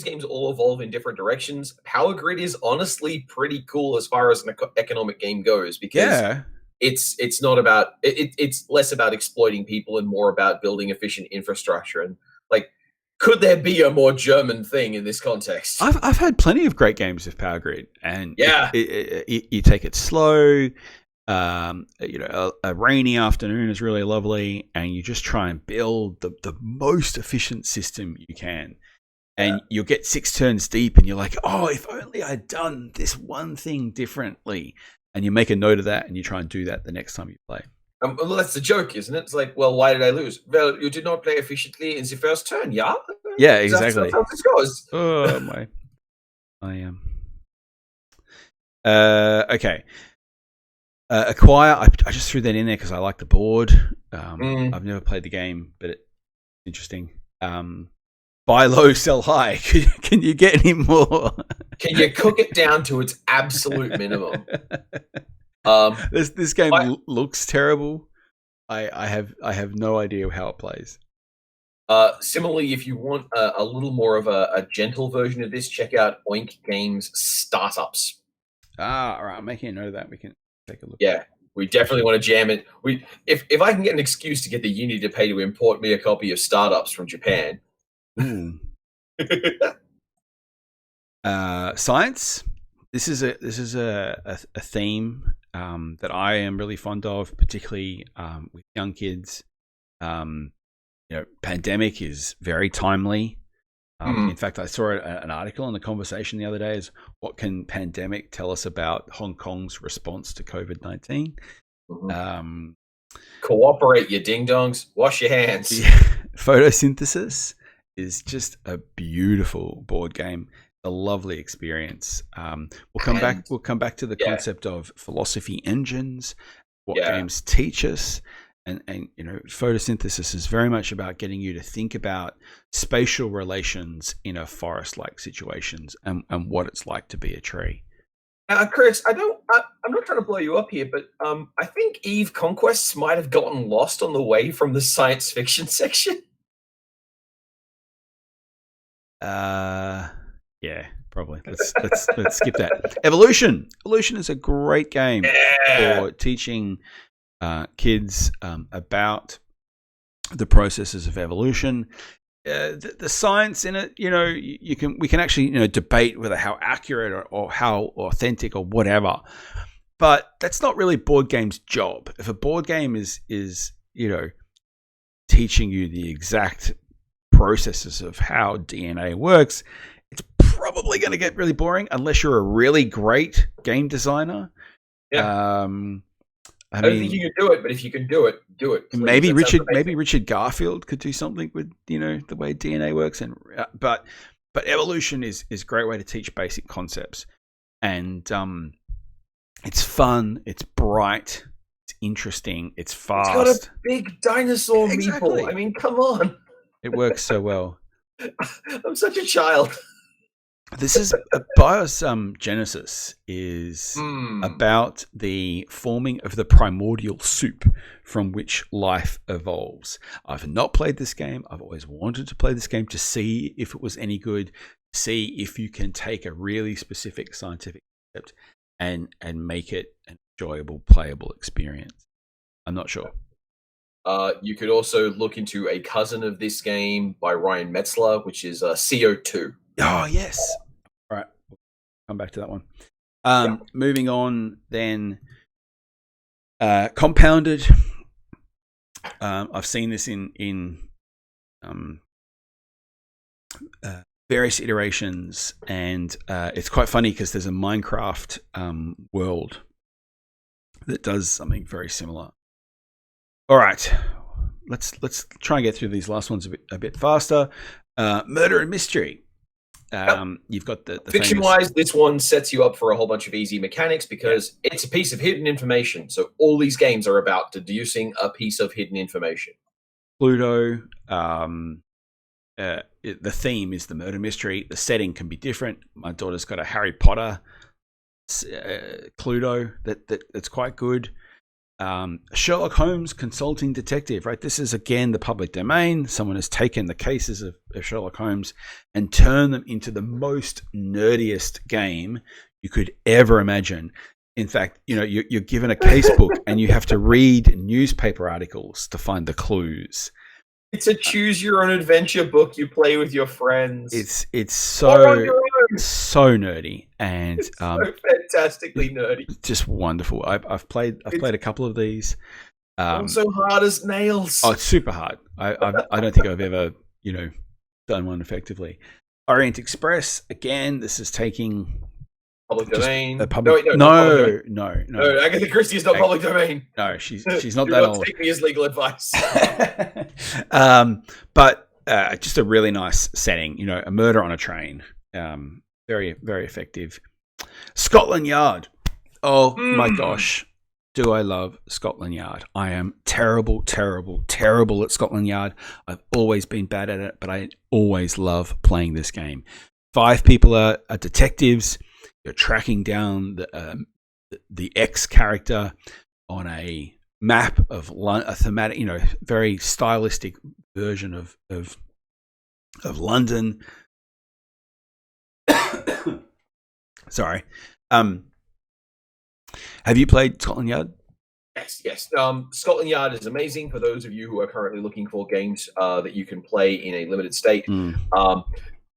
games all evolve in different directions. Power Grid is honestly pretty cool as far as an economic game goes, because it's not about it's less about exploiting people and more about building efficient infrastructure. And like, could there be a more German thing in this context? I've had plenty of great games with Power Grid, and yeah, you take it slow. A rainy afternoon is really lovely, and you just try and build the most efficient system you can. And you'll get 6 turns deep, and you're like, oh, if only I'd done this one thing differently. And you make a note of that, and you try and do that the next time you play. Well, that's the joke, isn't it? It's like, well, why did I lose? Well, you did not play efficiently in the first turn, yeah? Yeah, exactly. That's how this goes. Oh, my. I am. Okay. Acquire. I just threw that in there because I like the board. I've never played the game, but it's interesting. Buy low, sell high. Can you get any more? Can you cook it down to its absolute minimum? This game looks terrible. I have no idea how it plays. Similarly, if you want a little more of a gentle version of this, check out Oink Games Startups. All right, I'm making a note of that. We can take a look. Yeah, we definitely want to jam it. If I can get an excuse to get the uni to pay to import me a copy of Startups from Japan. Science. This is a theme that I am really fond of, particularly with young kids. Pandemic is very timely. In fact, I saw an article in the conversation the other day: is what can pandemic tell us about Hong Kong's response to COVID-19? Cooperate, you ding dongs. Wash your hands. Yeah. Photosynthesis is just a beautiful board game, a lovely experience. We'll come back to the concept of philosophy engines, what games teach us, and photosynthesis is very much about getting you to think about spatial relations in a forest-like situations and what it's like to be a tree. Chris, I'm not trying to blow you up here, but I think Eve Conquests might have gotten lost on the way from the science fiction section. Yeah, probably. Let's skip that. Evolution is a great game for teaching kids about the processes of evolution. The science in it, we can actually debate whether how accurate or how authentic or whatever, but that's not really board game's job. If a board game is teaching you the exact processes of how DNA works, it's probably going to get really boring unless you're a really great game designer. Yeah. I don't think you can do it, but if you can do it, do it. Maybe Richard Garfield could do something with the way DNA works, but evolution is a great way to teach basic concepts, and it's fun, it's bright, it's interesting, it's fast. It's got a big dinosaur meeple. I mean, come on. It works so well. I'm such a child. This is Bios Genesis is about the forming of the primordial soup from which life evolves. I've not played this game. I've always wanted to play this game to see if it was any good, see if you can take a really specific scientific concept and make it an enjoyable, playable experience. I'm not sure. You could also look into a cousin of this game by Ryan Metzler, which is CO2. Oh, yes. All right. We'll come back to that one. Moving on then. Compounded. I've seen this in various iterations, and it's quite funny because there's a Minecraft world that does something very similar. All right. Let's try and get through these last ones a bit faster. Murder and Mystery. You've got the Fiction-wise, this one sets you up for a whole bunch of easy mechanics because it's a piece of hidden information. So all these games are about deducing a piece of hidden information. Cluedo. The theme is the murder mystery. The setting can be different. My daughter's got a Harry Potter Cluedo that's quite good. Sherlock Holmes Consulting Detective, right? This is again the public domain. Someone has taken the cases of Sherlock Holmes and turned them into the most nerdiest game you could ever imagine. In fact, you're given a case book and you have to read newspaper articles to find the clues. It's a choose your own adventure book you play with your friends. It's so nerdy and it's so fantastically nerdy. Just wonderful. I've played a couple of these. So hard as nails. Oh, it's super hard. I don't think I've ever done one effectively. Orient Express, again, this is taking public domain. No. Agatha Christie is not public domain. No, she's not that old. Take me as legal advice. But just a really nice setting. A murder on a train. Very, very effective. Scotland Yard. Oh my gosh. Do I love Scotland Yard? I am terrible, terrible, terrible at Scotland Yard. I've always been bad at it, but I always love playing this game. 5 people are detectives. You're tracking down the X character on a map of a thematic, very stylistic version of London. Sorry. Have you played Scotland Yard? Yes. Scotland Yard is amazing for those of you who are currently looking for games that you can play in a limited state.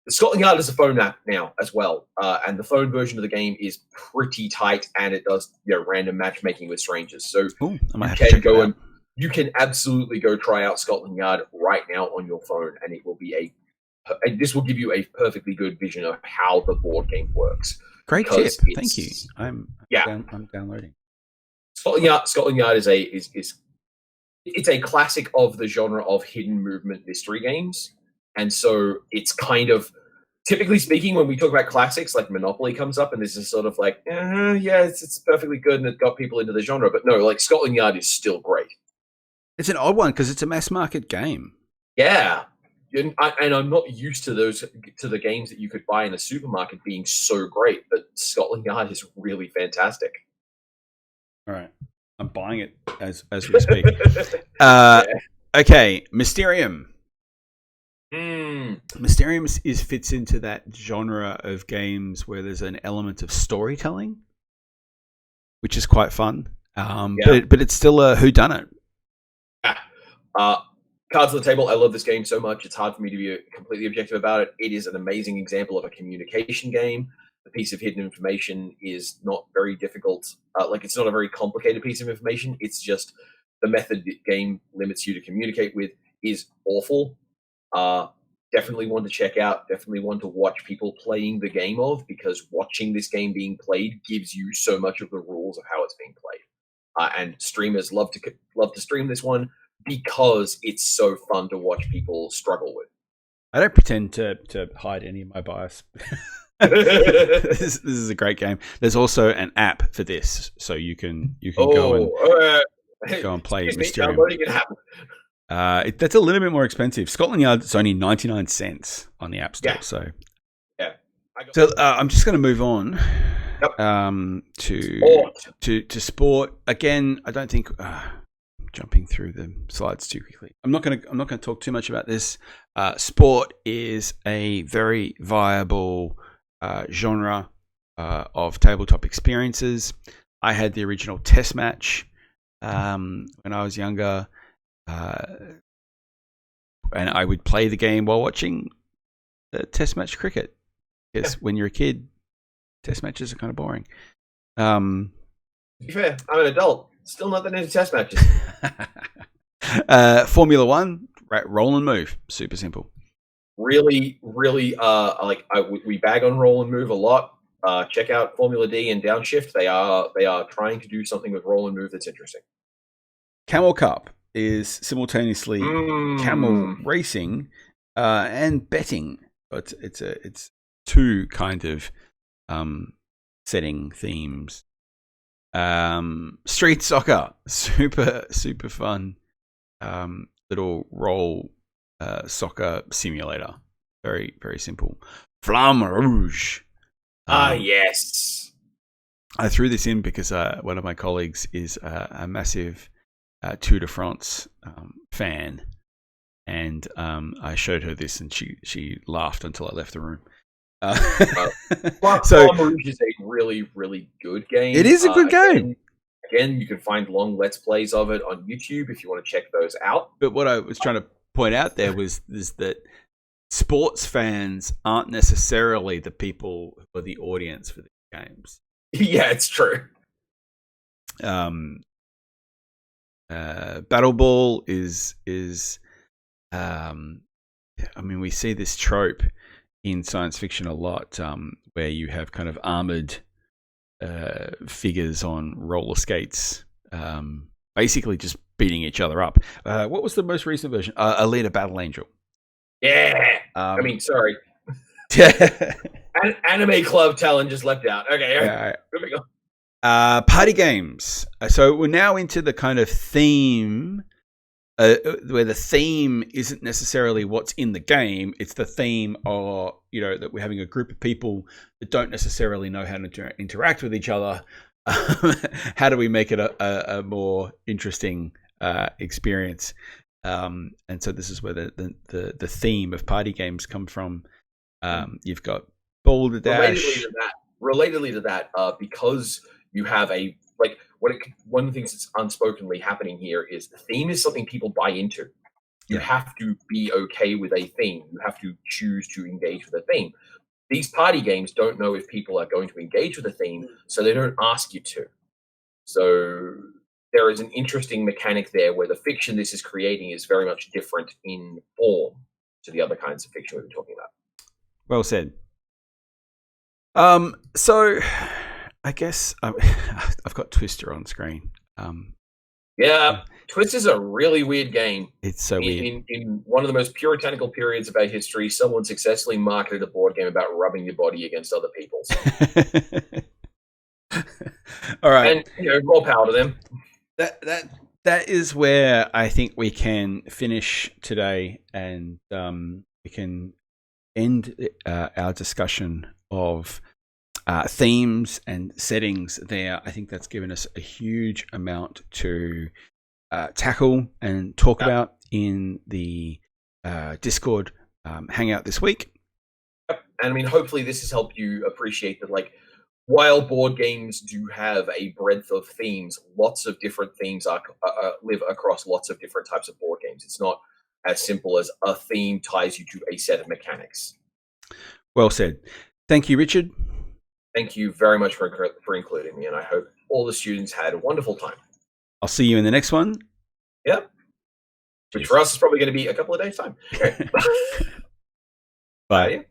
Scotland Yard is a phone app now as well, and the phone version of the game is pretty tight, and it does random matchmaking with strangers. So you can absolutely go try out Scotland Yard right now on your phone, and this will give you a perfectly good vision of how the board game works. Great tip, thank you. I'm downloading. Scotland Yard is a classic of the genre of hidden movement mystery games. And so it's kind of, typically speaking, when we talk about classics, like Monopoly comes up, and this is sort of like, it's perfectly good, and it got people into the genre. But no, like Scotland Yard is still great. It's an odd one because it's a mass market game. Yeah, and I'm not used to the games that you could buy in a supermarket being so great, but Scotland Yard is really fantastic. All right, I'm buying it as we speak. Okay, Mysterium. Mysterium fits into that genre of games where there's an element of storytelling, which is quite fun. But it's still a whodunit. Cards on the table. I love this game so much. It's hard for me to be completely objective about it. It is an amazing example of a communication game. The piece of hidden information is not very difficult. It's not a very complicated piece of information. It's just the method the game limits you to communicate with is awful. Definitely one to check out. Definitely one to watch people playing the game of, because watching this game being played gives you so much of the rules of how it's being played. And streamers love to stream this one because it's so fun to watch people struggle with. I don't pretend to hide any of my bias. This is a great game. There's also an app for this, so you can go and play Mysterium. That's a little bit more expensive. Scotland Yard is only 99 cents on the App Store. Yeah. So I'm just going to move on to sport. Again, I don't think jumping through the slides too quickly. I'm not going to talk too much about this. Sport is a very viable genre of tabletop experiences. I had the original test match when I was younger. And I would play the game while watching the test match cricket. Because when you're a kid, test matches are kind of boring. To be fair, I'm an adult. Still not that into test matches. Formula One, roll and move. Super simple. Really, really, we bag on roll and move a lot. Check out Formula D and Downshift. They are trying to do something with roll and move that's interesting. Camel Cup is simultaneously camel racing and betting, but it's two kind of setting themes. Street soccer, super fun little role soccer simulator. Very, very simple. Flamme Rouge. Yes. I threw this in because one of my colleagues is a massive Tour de France fan, and I showed her this, and she laughed until I left the room. Flamme Rouge is a really, really good game. It is a good game. Again, you can find long Let's Plays of it on YouTube if you want to check those out. But what I was trying to point out there is that sports fans aren't necessarily the people who are the audience for these games. Yeah, it's true. Battle Ball is I mean, we see this trope in science fiction a lot, where you have kind of armored figures on roller skates, basically just beating each other up. What was the most recent version? Alita Battle Angel. Yeah. I mean, sorry. Anime Club Talon just left out. Okay. Here we go. Party games. So we're now into the kind of theme where the theme isn't necessarily what's in the game. It's the theme of, that we're having a group of people that don't necessarily know how to interact with each other. How do we make it a more interesting experience? And so this is where the theme of party games come from. You've got Boulder Dash. Relatedly to that, because you have one of the things that's unspokenly happening here is the theme is something people buy into. You have to be okay with a theme. You have to choose to engage with a theme. These party games don't know if people are going to engage with a theme, so they don't ask you to. So there is an interesting mechanic there where the fiction this is creating is very much different in form to the other kinds of fiction we've been talking about. Well said. So I guess I've got Twister on screen. Yeah, Twister's a really weird game. It's so weird. In one of the most puritanical periods of our history, someone successfully marketed a board game about rubbing your body against other people's. All right. And more power to them. That is where I think we can finish today, and we can end our discussion of themes and settings there. I think that's given us a huge amount to tackle and talk about in the Discord hangout this week. Yep. And I mean, hopefully this has helped you appreciate that, while board games do have a breadth of themes, lots of different themes live across lots of different types of board games. It's not as simple as a theme ties you to a set of mechanics. Well said. Thank you, Richard. Thank you very much for including me, and I hope all the students had a wonderful time. I'll see you in the next one. Yep. Which for us is probably going to be a couple of days' time. Okay. Bye.